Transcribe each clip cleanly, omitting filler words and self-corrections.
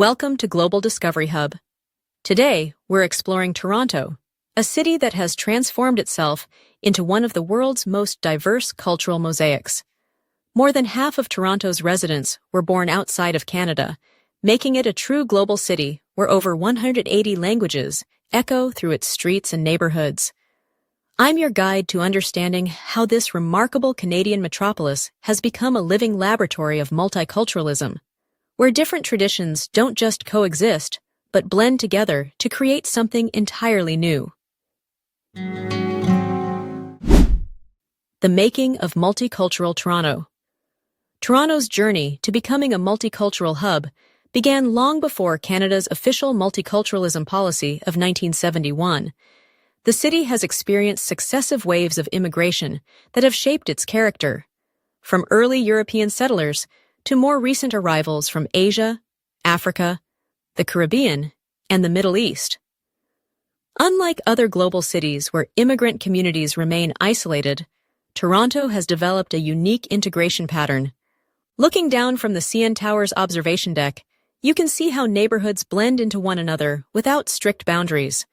Welcome to Global Discovery Hub. Today, we're exploring Toronto, a city that has transformed itself into one of the world's most diverse cultural mosaics. More than half of Toronto's residents were born outside of Canada, making it a true global city where over 180 languages echo through its streets and neighborhoods. I'm your guide to understanding how this remarkable Canadian metropolis has become a living laboratory of multiculturalism, where different traditions don't just coexist, but blend together to create something entirely new. The making of multicultural Toronto. Toronto's journey to becoming a multicultural hub began long before Canada's official multiculturalism policy of 1971. The city has experienced successive waves of immigration that have shaped its character, from early European settlers to more recent arrivals from Asia, Africa, the Caribbean, and the Middle East. Unlike other global cities where immigrant communities remain isolated, Toronto has developed a unique integration pattern. Looking down from the CN Tower's observation deck, you can see how neighborhoods blend into one another without strict boundaries.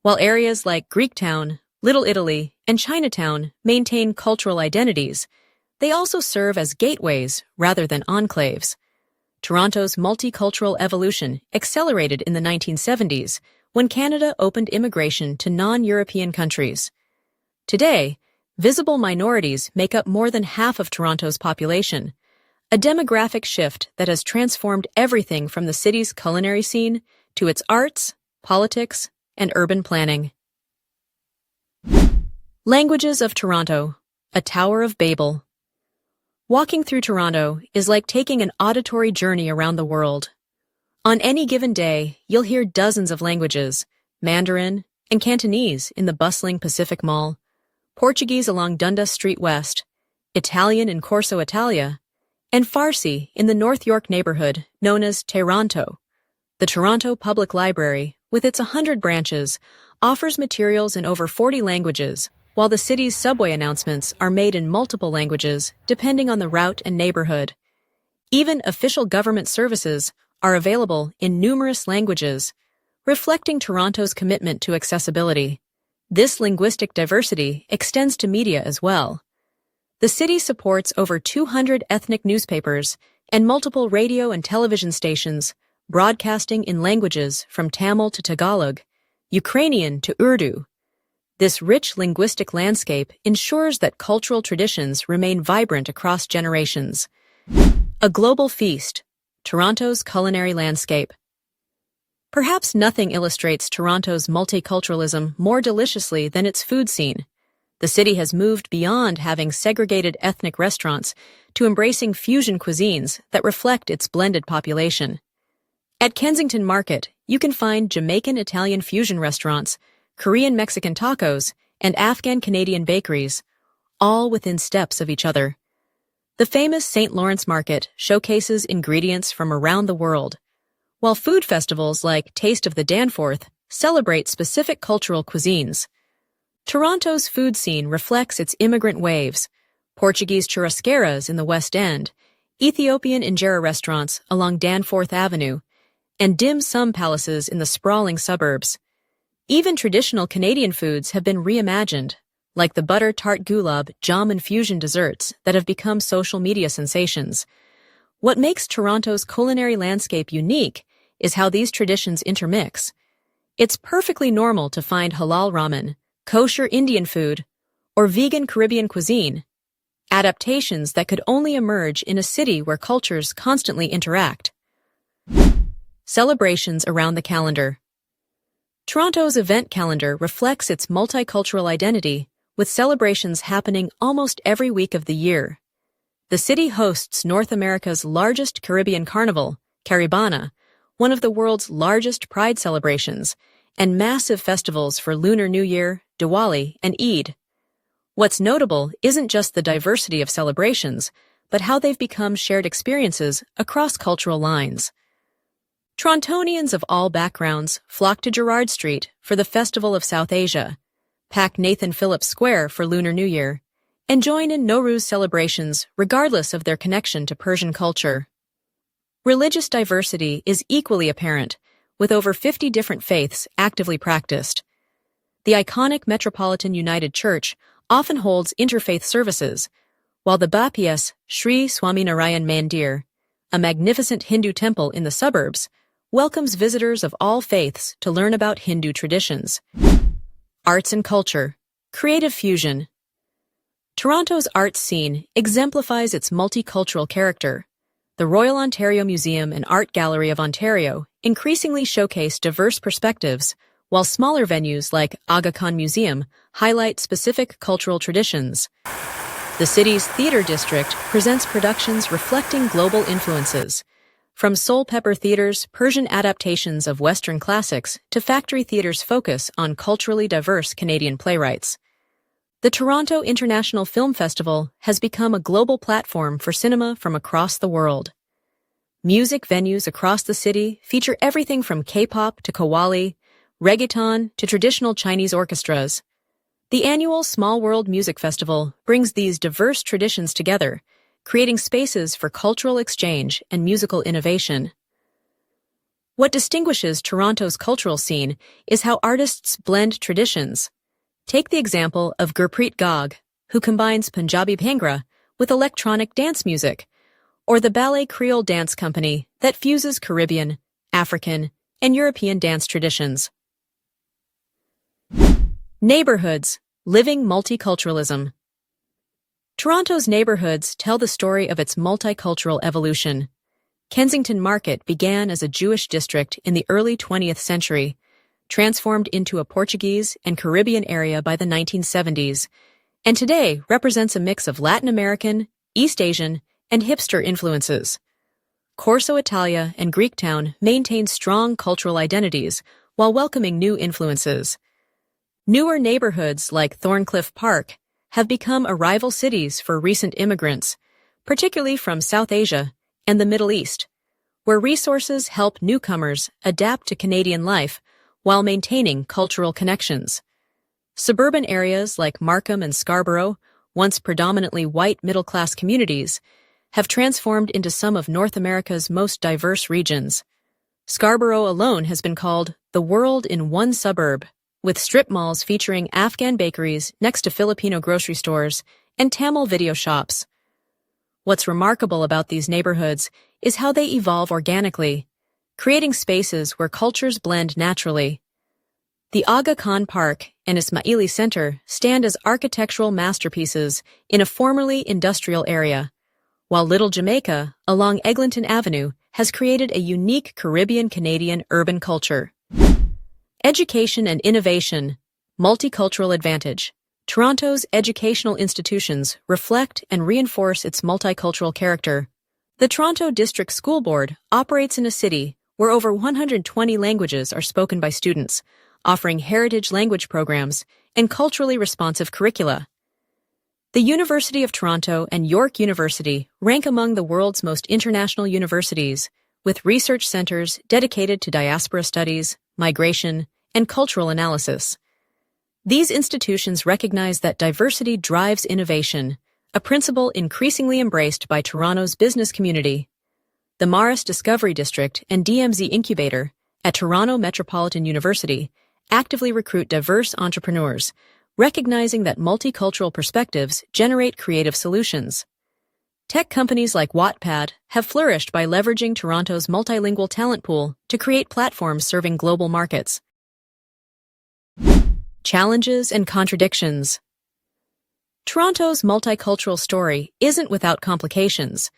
While areas like Greektown, Little Italy, and Chinatown maintain cultural identities, they also serve as gateways rather than enclaves. Toronto's multicultural evolution accelerated in the 1970s when Canada opened immigration to non-European countries. Today, visible minorities make up more than half of Toronto's population, a demographic shift that has transformed everything from the city's culinary scene to its arts, politics, and urban planning. Languages of Toronto, a Tower of Babel. Walking through Toronto is like taking an auditory journey around the world. On any given day, you'll hear dozens of languages, Mandarin and Cantonese in the bustling Pacific Mall, Portuguese along Dundas Street West, Italian in Corso Italia, and Farsi in the North York neighborhood known as Toronto. The Toronto Public Library, with its 100 branches, offers materials in over 40 languages, while the city's subway announcements are made in multiple languages depending on the route and neighborhood. Even official government services are available in numerous languages, reflecting Toronto's commitment to accessibility. This linguistic diversity extends to media as well. The city supports over 200 ethnic newspapers and multiple radio and television stations, broadcasting in languages from Tamil to Tagalog, Ukrainian to Urdu. This rich linguistic landscape ensures that cultural traditions remain vibrant across generations. A global feast, Toronto's culinary landscape. Perhaps nothing illustrates Toronto's multiculturalism more deliciously than its food scene. The city has moved beyond having segregated ethnic restaurants to embracing fusion cuisines that reflect its blended population. At Kensington Market, you can find Jamaican-Italian fusion restaurants, Korean-Mexican tacos, and Afghan-Canadian bakeries, all within steps of each other. The famous St. Lawrence Market showcases ingredients from around the world, while food festivals like Taste of the Danforth celebrate specific cultural cuisines. Toronto's food scene reflects its immigrant waves, Portuguese churrasqueras in the West End, Ethiopian injera restaurants along Danforth Avenue, and dim sum palaces in the sprawling suburbs. Even traditional Canadian foods have been reimagined, like the butter tart gulab jam and fusion desserts that have become social media sensations. What makes Toronto's culinary landscape unique is how these traditions intermix. It's perfectly normal to find halal ramen, kosher Indian food, or vegan Caribbean cuisine, adaptations that could only emerge in a city where cultures constantly interact. Celebrations around the calendar. Toronto's event calendar reflects its multicultural identity, with celebrations happening almost every week of the year. The city hosts North America's largest Caribbean carnival, Caribana, one of the world's largest pride celebrations, and massive festivals for Lunar New Year, Diwali, and Eid. What's notable isn't just the diversity of celebrations, but how they've become shared experiences across cultural lines. Torontonians of all backgrounds flock to Gerrard Street for the Festival of South Asia, pack Nathan Phillips Square for Lunar New Year, and join in Nowruz celebrations regardless of their connection to Persian culture. Religious diversity is equally apparent, with over 50 different faiths actively practiced. The iconic Metropolitan United Church often holds interfaith services, while the Bappias Sri Swaminarayan Mandir, a magnificent Hindu temple in the suburbs, welcomes visitors of all faiths to learn about Hindu traditions. Arts and culture, creative fusion. Toronto's arts scene exemplifies its multicultural character. The Royal Ontario Museum and Art Gallery of Ontario increasingly showcase diverse perspectives, while smaller venues like Aga Khan Museum highlight specific cultural traditions. The city's theater district presents productions reflecting global influences, from Soul Pepper Theatre's Persian adaptations of Western classics to Factory Theatre's focus on culturally diverse Canadian playwrights. The Toronto International Film Festival has become a global platform for cinema from across the world. Music venues across the city feature everything from K-pop to qawwali, reggaeton to traditional Chinese orchestras. The annual Small World Music Festival brings these diverse traditions together, creating spaces for cultural exchange and musical innovation. What distinguishes Toronto's cultural scene is how artists blend traditions. Take the example of Gurpreet Gog, who combines Punjabi Bhangra with electronic dance music, or the Ballet Creole Dance Company that fuses Caribbean, African, and European dance traditions. Neighborhoods, living multiculturalism. Toronto's neighborhoods tell the story of its multicultural evolution. Kensington Market began as a Jewish district in the early 20th century, transformed into a Portuguese and Caribbean area by the 1970s, and today represents a mix of Latin American, East Asian, and hipster influences. Corso Italia and Greektown maintain strong cultural identities while welcoming new influences. Newer neighborhoods like Thorncliffe Park have become arrival cities for recent immigrants, particularly from South Asia and the Middle East, where resources help newcomers adapt to Canadian life while maintaining cultural connections. Suburban areas like Markham and Scarborough, once predominantly white middle-class communities, have transformed into some of North America's most diverse regions. Scarborough alone has been called the world in one suburb, with strip malls featuring Afghan bakeries next to Filipino grocery stores and Tamil video shops. What's remarkable about these neighborhoods is how they evolve organically, creating spaces where cultures blend naturally. The Aga Khan Park and Ismaili Center stand as architectural masterpieces in a formerly industrial area, while Little Jamaica, along Eglinton Avenue, has created a unique Caribbean-Canadian urban culture. Education and innovation, multicultural advantage. Toronto's educational institutions reflect and reinforce its multicultural character. The Toronto District School Board operates in a city where over 120 languages are spoken by students, offering heritage language programs and culturally responsive curricula. The University of Toronto and York University rank among the world's most international universities, with research centers dedicated to diaspora studies, migration, and cultural analysis. These institutions recognize that diversity drives innovation, a principle increasingly embraced by Toronto's business community. The Morris Discovery District and DMZ Incubator at Toronto Metropolitan University actively recruit diverse entrepreneurs, recognizing that multicultural perspectives generate creative solutions. Tech companies like Wattpad have flourished by leveraging Toronto's multilingual talent pool to create platforms serving global markets. Challenges and contradictions. Toronto's multicultural story isn't without complications.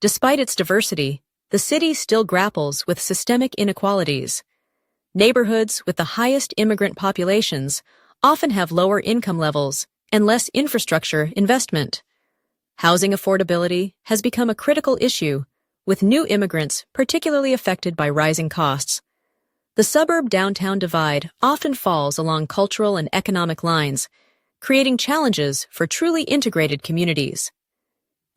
Despite its diversity, the city still grapples with systemic inequalities. Neighborhoods with the highest immigrant populations often have lower income levels and less infrastructure investment. Housing affordability has become a critical issue, with new immigrants particularly affected by rising costs. The suburb-downtown divide often falls along cultural and economic lines, creating challenges for truly integrated communities.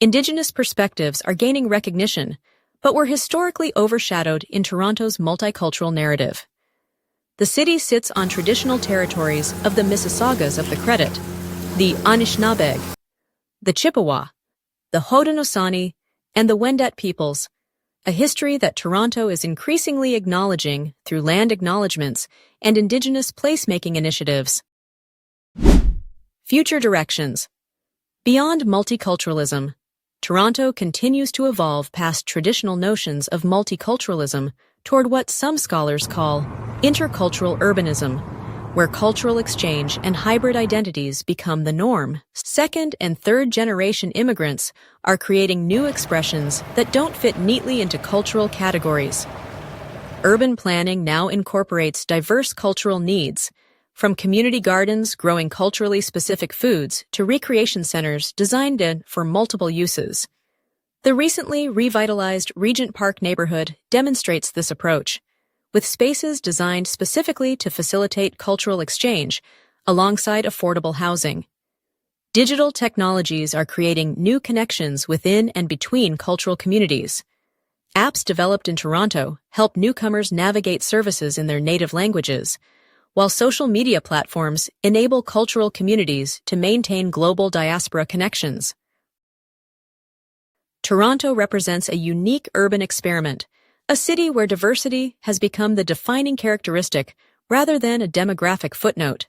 Indigenous perspectives are gaining recognition, but were historically overshadowed in Toronto's multicultural narrative. The city sits on traditional territories of the Mississaugas of the Credit, the Anishinaabe, the Chippewa, the Haudenosaunee, and the Wendat peoples, a history that Toronto is increasingly acknowledging through land acknowledgements and Indigenous placemaking initiatives. Future directions. Beyond multiculturalism, Toronto continues to evolve past traditional notions of multiculturalism toward what some scholars call intercultural urbanism, where cultural exchange and hybrid identities become the norm. Second and third generation immigrants are creating new expressions that don't fit neatly into cultural categories. Urban planning now incorporates diverse cultural needs, from community gardens growing culturally specific foods to recreation centers designed for multiple uses. The recently revitalized Regent Park neighborhood demonstrates this approach, with spaces designed specifically to facilitate cultural exchange alongside affordable housing. Digital technologies are creating new connections within and between cultural communities. Apps developed in Toronto help newcomers navigate services in their native languages, while social media platforms enable cultural communities to maintain global diaspora connections. Toronto represents a unique urban experiment, a city where diversity has become the defining characteristic rather than a demographic footnote.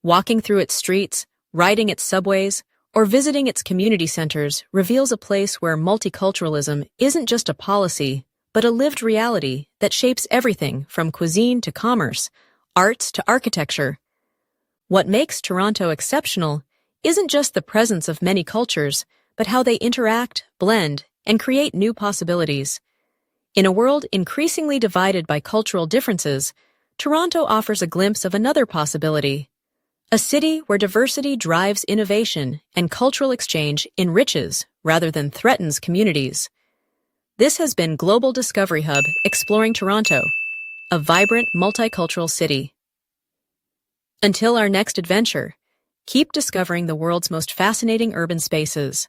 Walking through its streets, riding its subways, or visiting its community centers reveals a place where multiculturalism isn't just a policy, but a lived reality that shapes everything from cuisine to commerce, arts to architecture. What makes Toronto exceptional isn't just the presence of many cultures, but how they interact, blend, and create new possibilities. In a world increasingly divided by cultural differences, Toronto offers a glimpse of another possibility, a city where diversity drives innovation and cultural exchange enriches rather than threatens communities. This has been Global Discovery Hub Exploring Toronto, a vibrant multicultural city. Until our next adventure, keep discovering the world's most fascinating urban spaces.